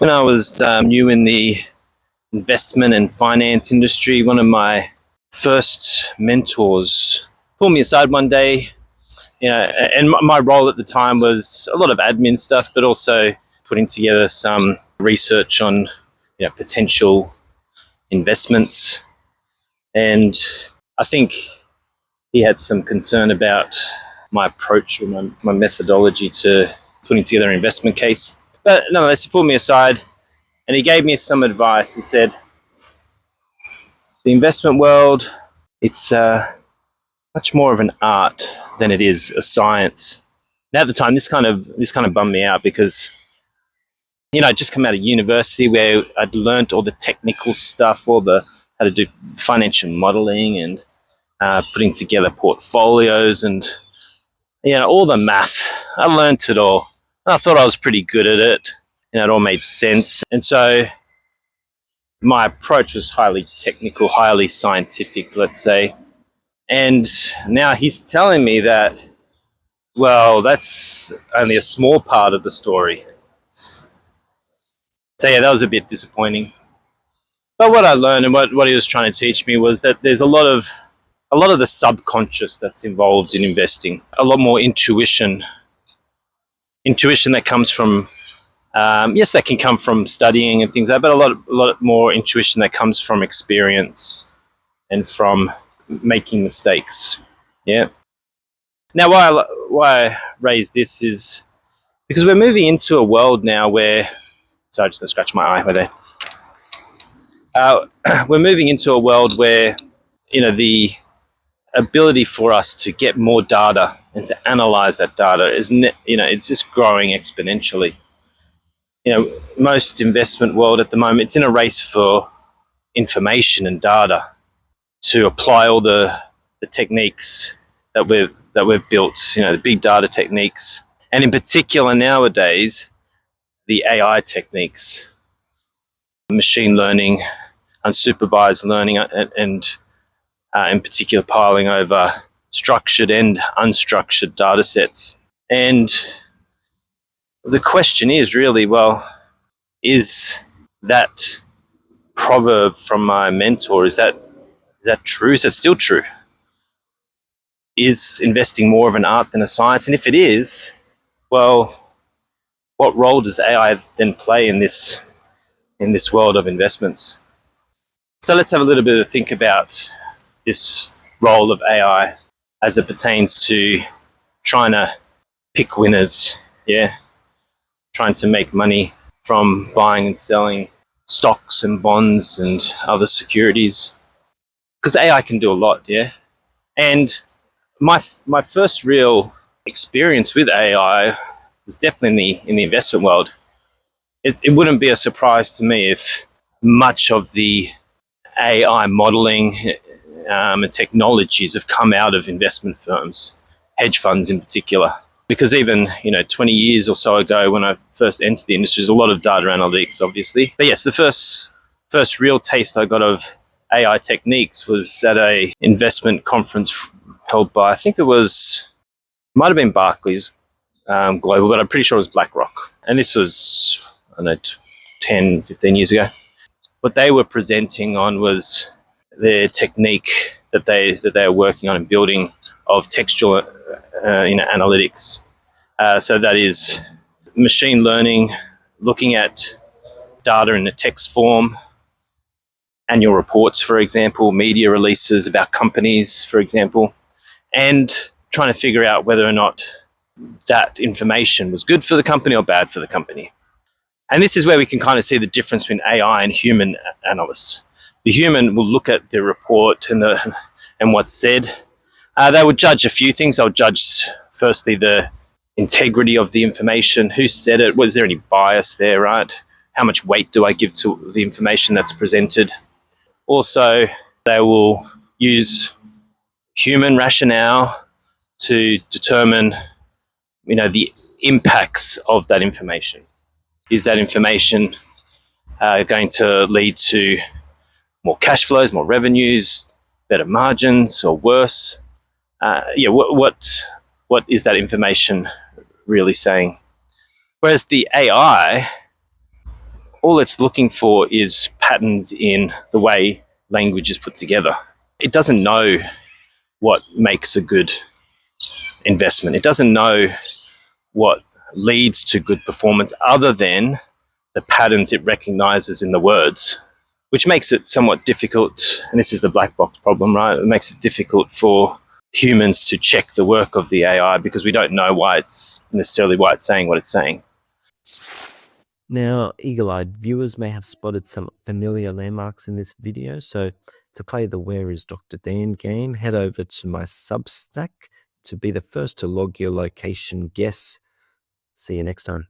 When I was new in the investment and finance industry, one of my first mentors pulled me aside one day, and my role at the time was a lot of admin stuff, but also putting together some research on, potential investments. And I think he had some concern about my approach or my methodology to putting together an investment case. But nonetheless, he pulled me aside and he gave me some advice. He said, the investment world, it's much more of an art than it is a science. Now at the time, this kind of bummed me out because, I'd just come out of university where I'd learnt all the technical stuff, how to do financial modeling and putting together portfolios and, all the math. I learnt it all. I thought I was pretty good at it. It all made sense. And so my approach was highly technical, highly scientific, let's say. And now he's telling me that, well, that's only a small part of the story. So yeah, that was a bit disappointing. But what I learned and what he was trying to teach me was that there's a lot of the subconscious that's involved in investing. A lot more intuition that comes from, yes, that can come from studying and things like that, but a lot more intuition that comes from experience and from making mistakes. Yeah. Now, why I raise this is because we're moving into a world now where, sorry, I'm just going to scratch my eye right there. We're moving into a world where, the ability for us to get more data and to analyze that data is, it's just growing exponentially. Most investment world at the moment, it's in a race for information and data to apply all the techniques that we've built, the big data techniques, and in particular nowadays, the AI techniques, machine learning, unsupervised learning, and in particular piling over structured and unstructured data sets. And the question is really, well, is that proverb from my mentor, is that true? Is that still true? Is investing more of an art than a science? And if it is, well, what role does AI then play in this world of investments? So let's have a little bit of a think about this role of AI as it pertains to trying to pick winners, trying to make money from buying and selling stocks and bonds and other securities. Because AI can do a lot, And my first real experience with AI was definitely in the investment world. It wouldn't be a surprise to me if much of the AI modeling and technologies have come out of investment firms, hedge funds in particular. Because even 20 years or so ago, when I first entered the industry, there's a lot of data analytics, obviously. But yes, the first real taste I got of AI techniques was at a investment conference held by, I think might have been Barclays Global, but I'm pretty sure it was BlackRock. And this was, 10, 15 years ago. What they were presenting on was their technique that they are working on and building of textual analytics. So that is machine learning, looking at data in a text form, annual reports, for example, media releases about companies, for example, and trying to figure out whether or not that information was good for the company or bad for the company. And this is where we can kind of see the difference between AI and human analysts. The human will look at the report and what's said. They would judge a few things. They'll judge, firstly, the integrity of the information. Who said it? Was there any bias there, right? How much weight do I give to the information that's presented? Also, they will use human rationale to determine, the impacts of that information. Is that information going to lead to more cash flows, more revenues, better margins, or worse? What is that information really saying? Whereas the AI, all it's looking for is patterns in the way language is put together. It doesn't know what makes a good investment. It doesn't know what leads to good performance other than the patterns it recognizes in the words, which makes it somewhat difficult. And this is the black box problem, right? It makes it difficult for humans to check the work of the AI because we don't know why it's saying what it's saying. Now, eagle-eyed viewers may have spotted some familiar landmarks in this video, so to play the Where is Dr. Dan game, head over to my Substack to be the first to log your location guess. See you next time.